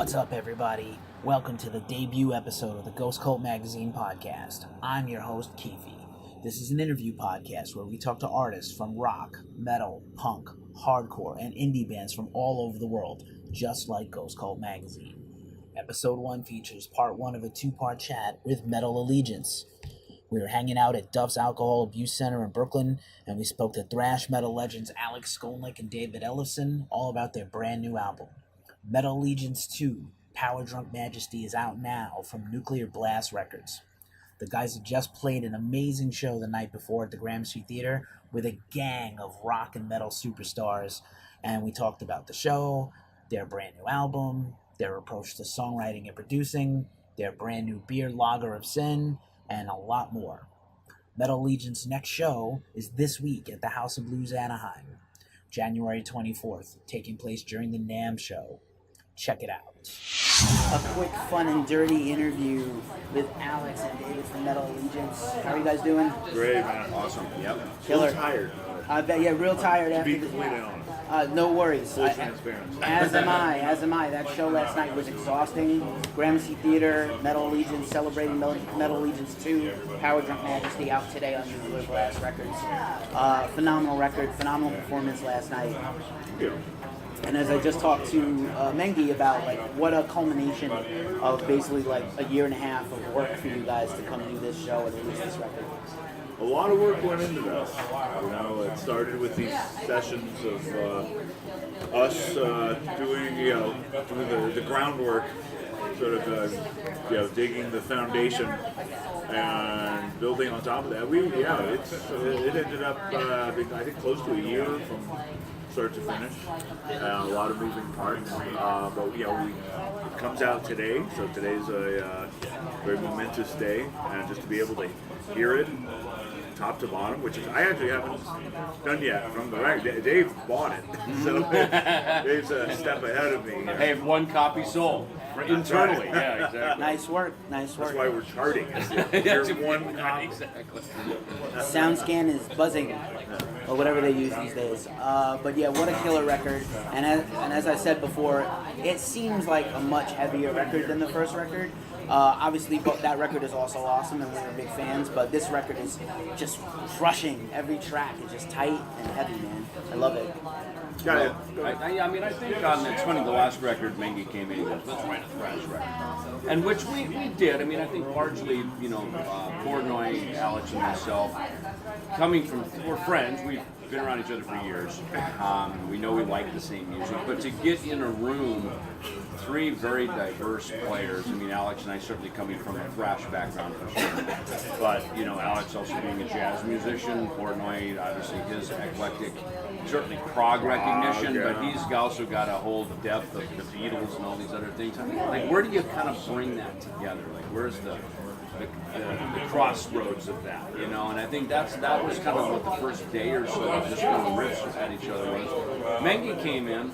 What's up, everybody? Welcome to the debut episode of the Ghost Cult Magazine podcast. I'm your host, Keefe. This is an interview podcast where we talk to artists from rock, metal, punk, hardcore, and indie bands from all over the world, just like Ghost Cult Magazine. Episode 1 features part 1 of a 2-part chat with Metal Allegiance. We were hanging out at Duff's Alcohol Abuse Center in Brooklyn, and we spoke to thrash metal legends Alex Skolnick and David Ellefson all about their brand new album. Metal Allegiance 2, Power Drunk Majesty, is out now from Nuclear Blast Records. The guys had just played an amazing show the night before at the Gramercy Theater with a gang of rock and metal superstars, and we talked about the show, their brand new album, their approach to songwriting and producing, their brand new beer Lager of Sin, and a lot more. Metal Allegiance's next show is this week at the House of Blues Anaheim, January 24th, taking place during the NAMM Show. Check it out. A quick, fun, and dirty interview with Alex and David from Metal Allegiance. How are you guys doing? Great, man. Awesome. Yep. Killer. Real tired. I bet, yeah, real tired To after be completely honest. No worries. Full transparency. As am I. That show last night was exhausting. Gramercy Theater, Metal Allegiance, celebrating Metal Allegiance 2, Power Drunk Majesty, out today on Nuclear Blast Records. Phenomenal record, phenomenal performance last night. Yeah. And as I just talked to Mengi about, like, what a culmination of basically like a year and a half of work for you guys to come do this show and release this record. A lot of work went into this. You know, it started with these sessions of us doing the groundwork, sort of, digging the foundation and building on top of that. It ended up, I think, close to a year from start to finish. A lot of moving parts, but it comes out today. So today's a very momentous day, and just to be able to hear it top to bottom, which is I actually haven't done yet from the record. Dave bought it, so Dave's a step ahead of me. Hey, one copy sold internally. Yeah, exactly. Nice work. That's why we're charting it. Here's one copy. Exactly. SoundScan is buzzing, or whatever they use these days. But yeah, what a killer record. And as I said before, it seems like a much heavier record than the first record. Obviously, that record is also awesome, and we're big fans. But this record is just crushing. Every track is just tight and heavy, man. I love it. Yeah. I think it's funny, the last record, Mengi came in, he goes, let's write a thrash record. And which we did. I mean, I think largely, Portnoy, Alex, and myself, we're friends, we've been around each other for years. We know we like the same music, but to get in a room, 3 very diverse players. I mean, Alex and I certainly coming from a thrash background for sure. But, Alex also being a jazz musician, Portnoy, obviously his eclectic, certainly prog recognition, but he's also got a whole depth of the Beatles and all these other things. Like, where do you kind of bring that together? Like, where's the crossroads of that, And I think that was kind of what the first day or so of just throwing riffs at each other was. Mengi came in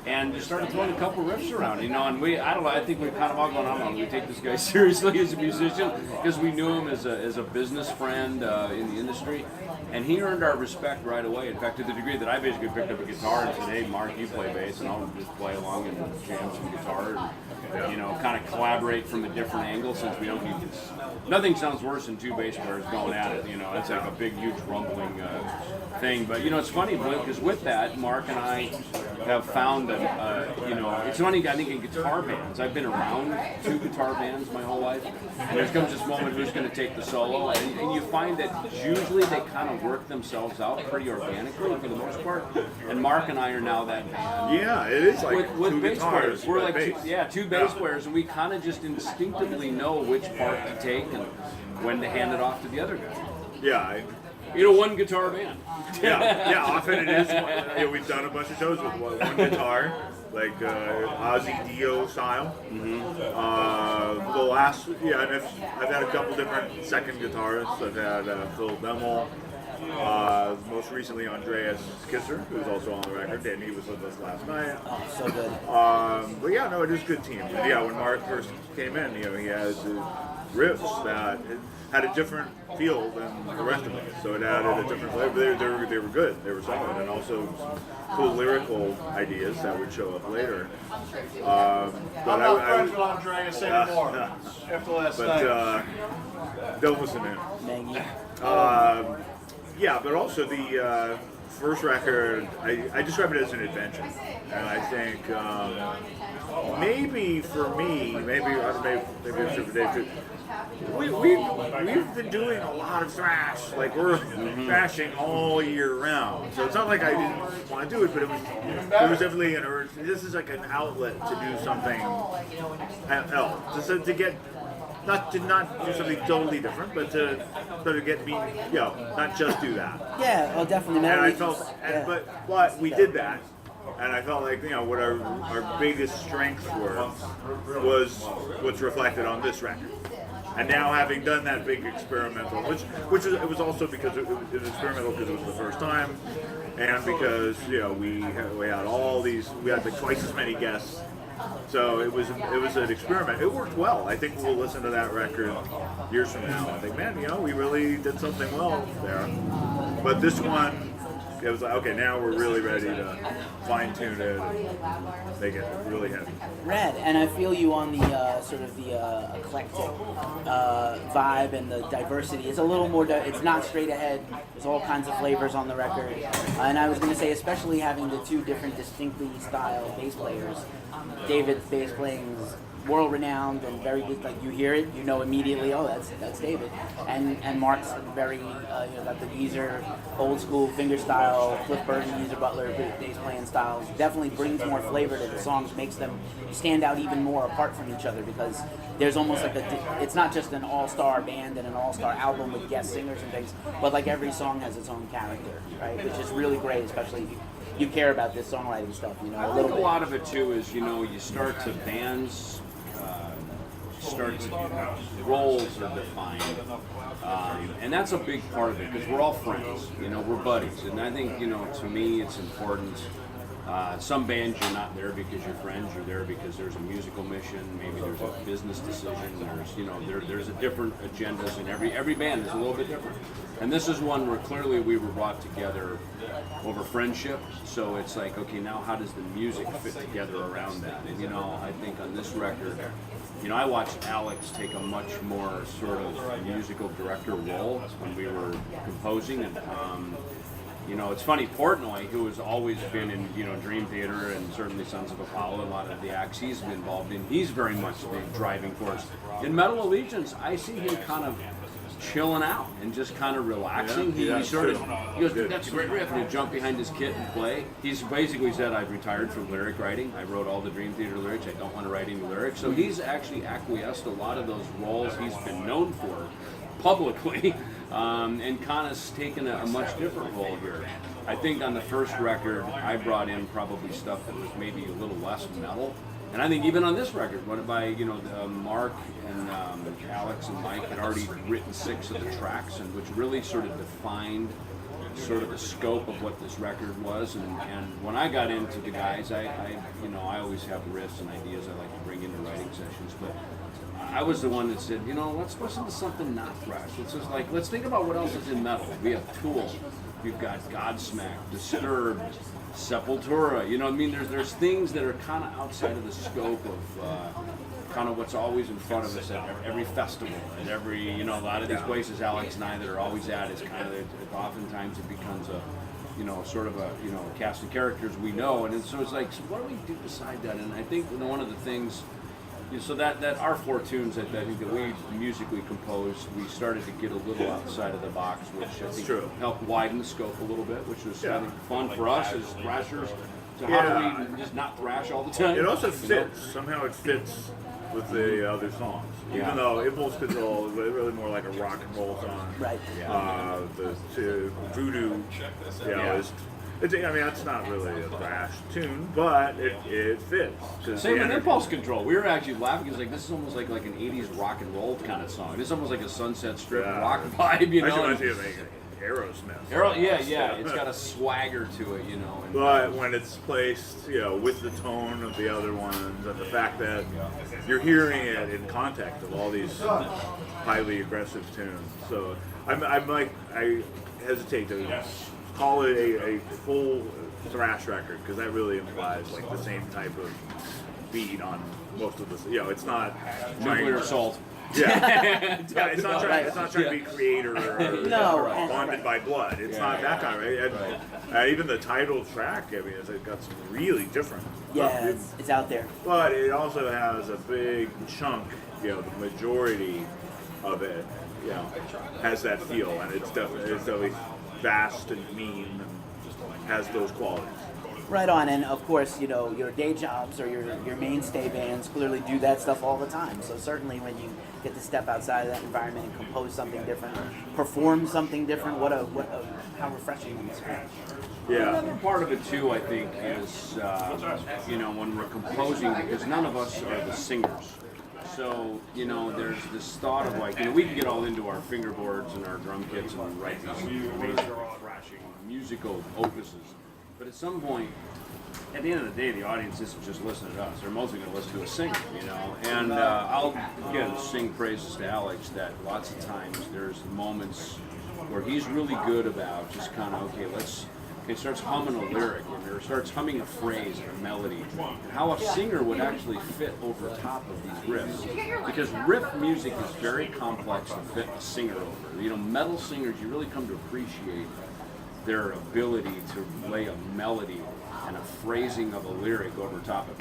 and just started throwing a couple riffs around, and I think we kind of all gone on. We take this guy seriously as a musician because we knew him as a business friend in the industry, and he earned our respect right away. In fact, to the degree that I basically picked up a guitar and said, "Hey, Mark, you play bass," and I'll just play along and jam some guitar and kind of collaborate from a different angle since we don't need this. Nothing sounds worse than 2 bass players going at it. It's like a big, huge rumbling thing. But it's funny because with that, Mark and I have found that it's funny. I think in guitar bands, I've been around 2 guitar bands my whole life, and there comes this moment who's going to take the solo, and you find that usually they kind of work themselves out pretty organically for the most part. And Mark and I are now that band. Yeah, it is like with 2 bass guitars. players. We're like bass. 2 bass players, and we kind of just instinctively know which part to take and when to hand it off to the other guy. Yeah. 1 guitar band. Yeah. Often it is. We've done a bunch of shows with one guitar, like Ozzy Dio style. Mm-hmm. And I've had a couple different second guitarists. I've had Phil Bemmel. Most recently, Andreas Kisser, who's also on the record, and he was with us last night. Oh, so good. But yeah, no, it is a good team. And when Mark first came in, he has riffs that had a different feel than the rest of it. So it added a different flavor. They were good. They were solid, and also some cool lyrical ideas that would show up later. I'm not friends with Andreas anymore after last night. Don't listen to him. Maggie. Yeah, but also the first record, I describe it as an adventure, and I think maybe for me, maybe it's for Dave too. We've been doing a lot of thrash, like we're thrashing all year round. So it's not like I didn't want to do it, but it was definitely an urge. This is like an outlet to do something else, to get. Not do something totally different, but to sort of get me, not just do that. Yeah, well, definitely. And I felt, but we did that, and I felt like what our biggest strengths was what's reflected on this record. And now having done that big experimental, which it was also because it was experimental because it was the first time, and because we had all these, we had like twice as many guests. So it was an experiment. It worked well. I think we'll listen to that record years from now and think, man, we really did something well there. But this one, it was like, okay, now we're really ready to fine-tune it and make it really heavy. Rad, and I feel you on the sort of the eclectic vibe and the diversity. It's a little more, it's not straight ahead. There's all kinds of flavors on the record. And I was going to say, especially having the two different distinctly styled bass players. David's bass playing is world-renowned and very good. Like you hear it, you know immediately. Oh, that's David. And Mark's very got the Geezer old school finger style, Cliff Burton, Geezer Butler bass playing styles. Definitely brings more flavor to the songs, makes them stand out even more apart from each other because there's almost like it's not just an all-star band and an all-star album with guest singers and things, but like every song has its own character, right? Which is really great, especially if you care about this songwriting stuff, I think a lot of it too is, you start to bands, roles are defined, and that's a big part of it because we're all friends, we're buddies, and I think, to me it's important. Some bands you're not there because you're friends, you're there because there's a musical mission, maybe there's a business decision, there's a different agendas, and every band is a little bit different. And this is one where clearly we were brought together over friendship, so it's like, okay, now how does the music fit together around that? And I think on this record, I watched Alex take a much more sort of musical director role when we were composing, and it's funny, Portnoy, who has always been in, Dream Theater and certainly Sons of Apollo, a lot of the acts he's been involved in, he's very much the driving force. In Metal Allegiance, I see him kind of chilling out and just kind of relaxing. He goes, that's a great riff, and he'd jump behind his kit and play. He's basically said, I've retired from lyric writing. I wrote all the Dream Theater lyrics. I don't want to write any lyrics. So he's actually acquiesced a lot of those roles he's been known for publicly, and kind of taken a much different role here. I think on the first record, I brought in probably stuff that was maybe a little less metal. And I think even on this record, Mark and Alex and Mike had already written 6 of the tracks, and which really sort of defined sort of the scope of what this record was. And when I got into the guys, I always have riffs and ideas I like to bring into writing sessions, but I was the one that said, let's listen to something not thrash. Let's think about what else is in metal. We have Tool, we've got Godsmack, Disturbed, Sepultura. There's things that are kind of outside of the scope of kind of what's always in front of us at every festival, at every, a lot of these places Alex and I that are always at is kind of, oftentimes it becomes a, sort of a, cast of characters we know, and so it's like, so what do we do beside that? And I think one of the things, so that our 4 tunes that I think that we musically composed, we started to get a little outside of the box, which I think helped widen the scope a little bit, which was I think fun for us as thrashers. So how do we just not thrash all the time? It also fits. Somehow it fits with the other songs. Even though Impulse Control is really more like a rock and roll song. Right. The Voodoo, is. That's not really a thrash tune, but it fits. Same with Impulse Control. We were actually laughing because this is almost like an 80s rock and roll kind of song. It's almost like a Sunset Strip rock vibe, I should Aerosmith. It's got a swagger to it, you know. And, but when it's placed, with the tone of the other ones, and the fact that you're hearing it in context of all these highly aggressive tunes, so I hesitate to call it a full thrash record, because that really implies like the same type of beat on most of the. It's not nuclear assault. Yeah, it's not trying to be creator or bonded by blood. It's not that kind, right? And even the title track, it's got some really different. Yeah, it's out there. But it also has a big chunk. The majority of it, has that feel, and it's definitely vast and mean, and has those qualities. Right on, and of course, your day jobs or your mainstay bands clearly do that stuff all the time. So certainly, when you get to step outside of that environment and compose something different, or perform something different, how refreshing that is. Yeah. Another part of it too, I think, is when we're composing, because none of us are the singers. So, there's this thought of like, we can get all into our fingerboards and our drum kits and write these amazing, thrashing musical opuses. But at some point, at the end of the day, the audience isn't just listening to us. They're mostly going to listen to a singer, And I'll, again, sing praises to Alex that lots of times there's moments where he's really good about just kind of, he starts humming a lyric or starts humming a phrase or a melody, and how a singer would actually fit over top of these riffs. Because riff music is very complex to fit a singer over. Metal singers, you really come to appreciate their ability to lay a melody and a phrasing of a lyric over top of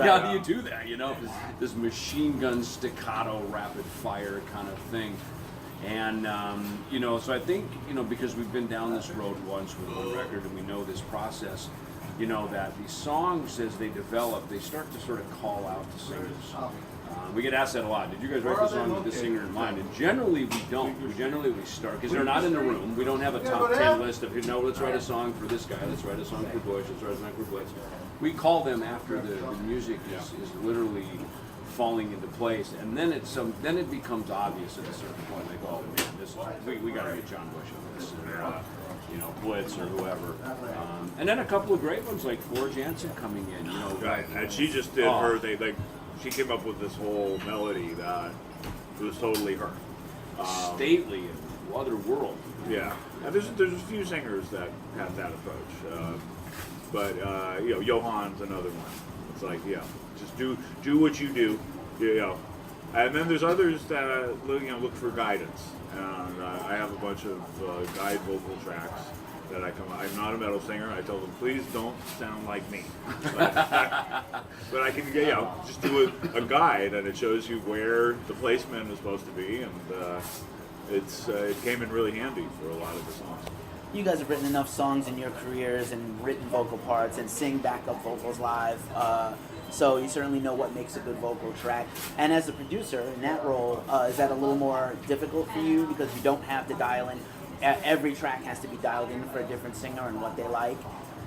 how do you do that? This machine gun staccato rapid fire kind of thing. And, so I think, because we've been down this road once with one record and we know this process, that these songs, as they develop, they start to sort of call out to singers. We get asked that a lot. Did you guys write the song with this singer in mind? And generally we don't. We start, because they're not in the room. We don't have a top 10 list of, let's write a song for this guy, let's write a song for Bush, let's write a song for Blitz. We call them after the music is literally falling into place, and then it becomes obvious at a certain point. Like, oh man, we got to get John Bush on this, Blitz or whoever. And then a couple of great ones like Flora Jansen coming in, Right, and she just did her thing. She came up with this whole melody that was totally her. Stately and otherworldly. Yeah, and there's a few singers that have that approach, but Johann's another one. It's like, just do what you do, and then there's others that look for guidance. And I have a bunch of guide vocal tracks that I'm not a metal singer. I tell them, please don't sound like me. But I can, just do a guide, and it shows you where the placement is supposed to be, and it came in really handy for a lot of the songs. You guys have written enough songs in your careers and written vocal parts and sing backup vocals live, so you certainly know what makes a good vocal track. And as a producer in that role, is that a little more difficult for you because you don't have to dial in? Every track has to be dialed in for a different singer and what they like?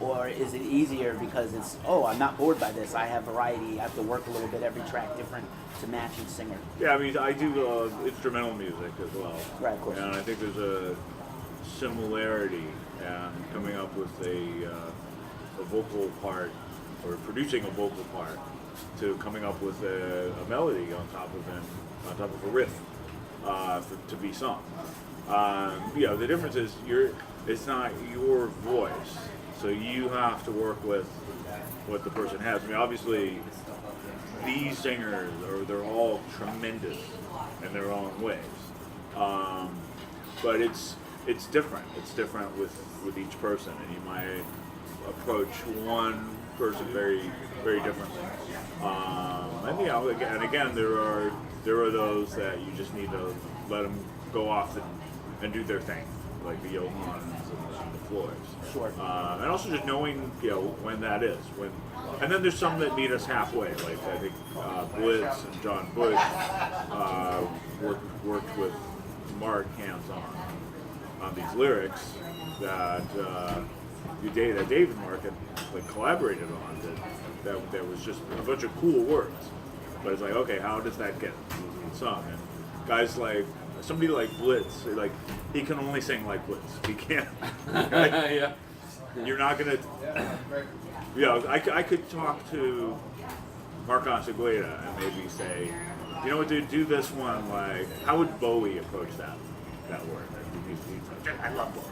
Or is it easier because it's, I'm not bored by this, I have variety, I have to work a little bit, every track different to match each singer? Yeah, I do instrumental music as well. Right, of course. And I think there's a similarity in coming up with a vocal part, or producing a vocal part, to coming up with a melody on top of a riff to be sung. The difference is it's not your voice, so you have to work with what the person has. Obviously, these singers they're all tremendous in their own ways, but it's different. It's different with each person, and you might approach one person very, very differently. And again, there are those that you just need to let them go off and do their thing, like the Johanns and the Floyds. Sure. And also just knowing, when that is. And then there's some that meet us halfway, like I think Blitz and John Bush worked with Mark hands-on these lyrics that David and Mark had collaborated on. That there was just a bunch of cool words, but it's like, okay, how does that get sung? And guys like somebody like Blitz, like he can only sing like Blitz. He can't. Yeah. You're not gonna. I could talk to Mark Segueda and maybe say, you know what, dude, do this one like. How would Bowie approach that word? He's like, I love Bowie.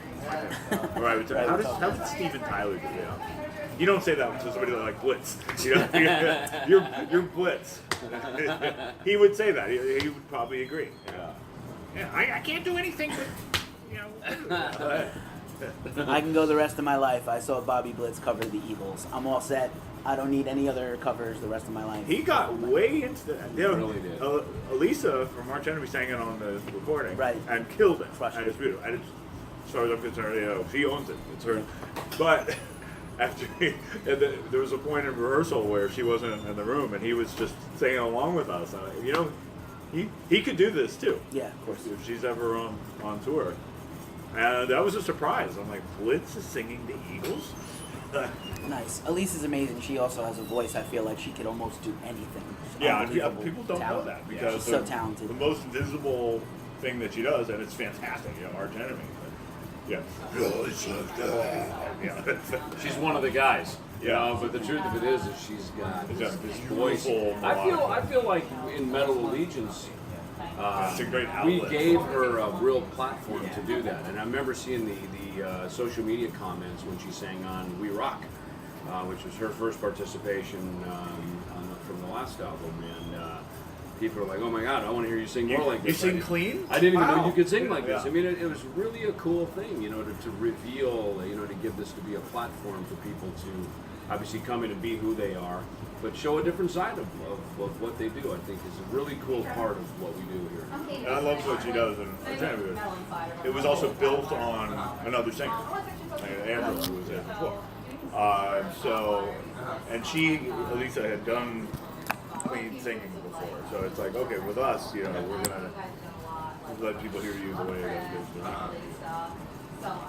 Or I would say, how did Steven Tyler do it? You don't say that to somebody like Blitz. You know, you're Blitz. He would say that. He would probably agree. Yeah, I can't do anything but, you know. I can go the rest of my life. I saw Bobby Blitz cover the Eagles. I'm all set. I don't need any other covers the rest of my life. He got way into that. You know, really did. Elisa from March Enemy sang it on the recording. Right. And killed it. Crushed And it. it's beautiful. And as far as I'm concerned, you know, she owns it. It's her. But after there was a point in rehearsal where she wasn't in the room and he was just singing along with us. You know, he could do this too. Yeah, of course. If she's ever on tour. And that was a surprise. I'm like, Blitz is singing the Eagles? Nice. Elise is amazing. She also has a voice. I feel like she could almost do anything. Yeah, Unbelievable people don't talent. know that because she's so talented. The most visible thing that she does, and it's fantastic, you know, Arch Enemy. But, yeah. She's one of the guys. You Yeah. know, but the truth of it is she's got this voice. beautiful I feel like in Metal Allegiance, it's a great we outlet. gave her a real platform to do that. And I remember seeing the social media comments when she sang on We Rock, which was her first participation from the last album. And people are like, oh my God, I want to hear you sing more like this. You sing clean? I didn't even know Wow. you could sing like this. Yeah. I mean, it was really a cool thing, you know, to reveal, you know, to give this to be a platform for people to obviously come in and be who they are, but show a different side of what they do. I think is a really cool part of what we do here. And I love what she does. And it was also built on another singer, Amber, who was there before. And she, Elisa, had done clean singing before. So it's like, okay, with us, you know, we're going to let people hear you the way that they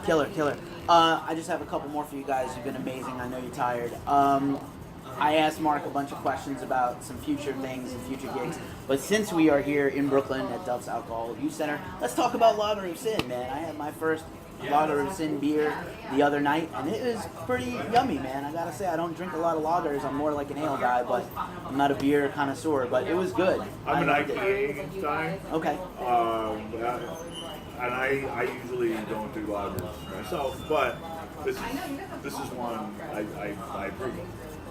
Killer. I just have a couple more for you guys. You've been amazing. I know you're tired. I asked Mark a bunch of questions about some future things and future gigs. But since we are here in Brooklyn at Duff's Alcohol Abuse Center, let's talk about Lager of Sin, man. I had my first Lager of Sin beer the other night, and it was pretty yummy, man. I gotta say, I don't drink a lot of lagers. I'm more like an ale guy, but I'm not a beer connoisseur. But it was good. I'm an liked it. IPA guy. Okay. And I usually don't do lagers myself, but this is one I approve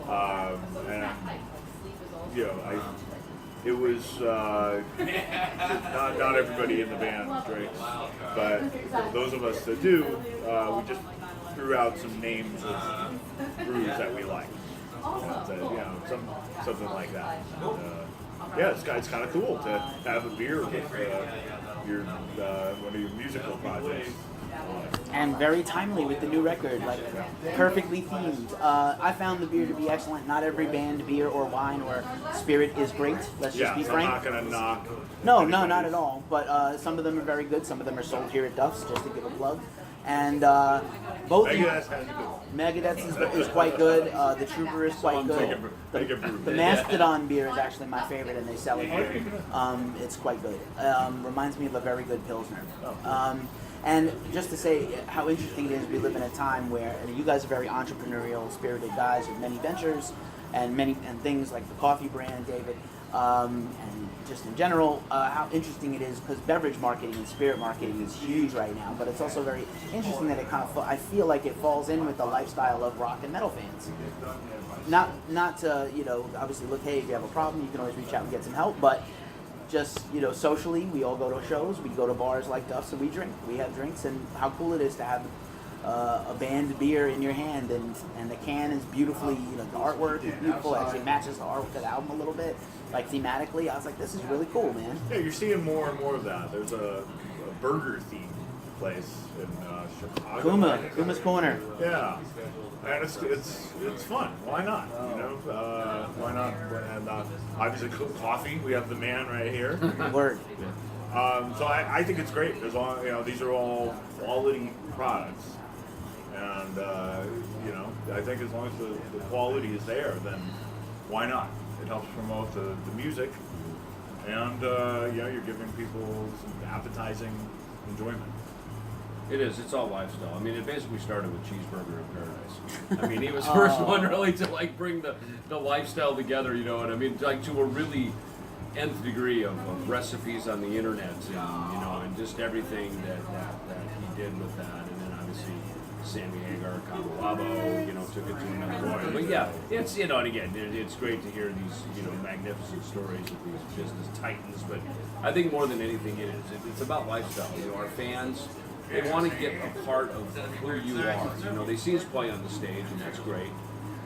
of. And you know, it was not everybody in the band drinks, but those of us that do, we just threw out some names of brews that we like. And, you know, something like that. Yeah, it's kind of cool to have a beer with your one of your musical projects. And very timely with the new record, like perfectly themed. I found the beer to be excellent. Not every band, beer or wine or spirit is great. Let's just be frank. I'm not gonna knock. No, not at all. But some of them are very good. Some of them are sold here at Duff's, just to give a plug. And both Megadeth is quite good. The Trooper is quite good. The Mastodon beer is actually my favorite, and they sell it here. It's quite good. Reminds me of a very good Pilsner. And just to say how interesting it is, we live in a time where you guys are very entrepreneurial, spirited guys with many ventures and things like the coffee brand, David, and just in general, how interesting it is because beverage marketing and spirit marketing is huge right now. But it's also very interesting that it kind of I feel like it falls in with the lifestyle of rock and metal fans. Not to obviously look, hey, if you have a problem, you can always reach out and get some help, but. Just, socially, we all go to shows, we go to bars like Duff's and we drink. We have drinks, and how cool it is to have a banned beer in your hand, and the can is beautifully, the artwork is beautiful. Actually matches the artwork of the album a little bit, like thematically. I was like, this is really cool, man. Yeah, you're seeing more and more of that. There's a burger themed place in Chicago. Kuma's Corner. Yeah, and it's fun. Why not? Why not? And obviously, coffee. We have the man right here. Word. So I think it's great. There's all these are all quality products, and I think as long as the quality is there, then why not? It helps promote the music, and you're giving people some appetizing enjoyment. It is. It's all lifestyle. I mean, it basically started with Cheeseburger in Paradise. I mean, he was the first one really to like bring the lifestyle together. You know what I mean? Like to a really nth degree of recipes on the internet, and and just everything that he did with that, and then obviously Sammy Hagar, Cabo Wabo, took it to another level. But yeah, it's and again, it's great to hear these magnificent stories of these business titans. But I think more than anything, it's about lifestyle. Our fans. They want to get a part of who you are. They see us play on the stage, and that's great.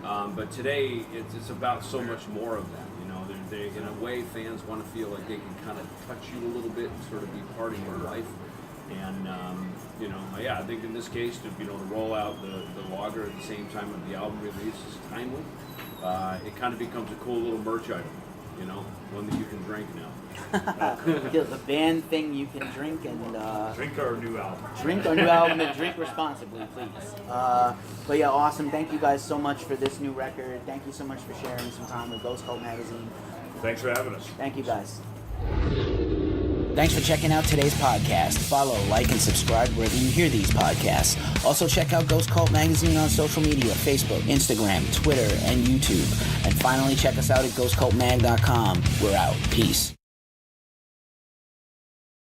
But today, it's about so much more of that. They, in a way, fans want to feel like they can kind of touch you a little bit and sort of be part of your life. And I think in this case, to roll out the lager at the same time of the album release is timely. It kind of becomes a cool little merch item. One that you can drink now. The band thing you can drink and drink our new album. Drink our new album and drink responsibly, please. But yeah, awesome. Thank you guys so much for this new record. Thank you so much for sharing some time with Ghost Cult Magazine. Thanks for having us. Thank you guys. Thanks for checking out today's podcast. Follow, like, and subscribe wherever you hear these podcasts. Also check out Ghost Cult Magazine on social media, Facebook, Instagram, Twitter, and YouTube. And finally check us out at ghostcultmag.com. We're out. Peace.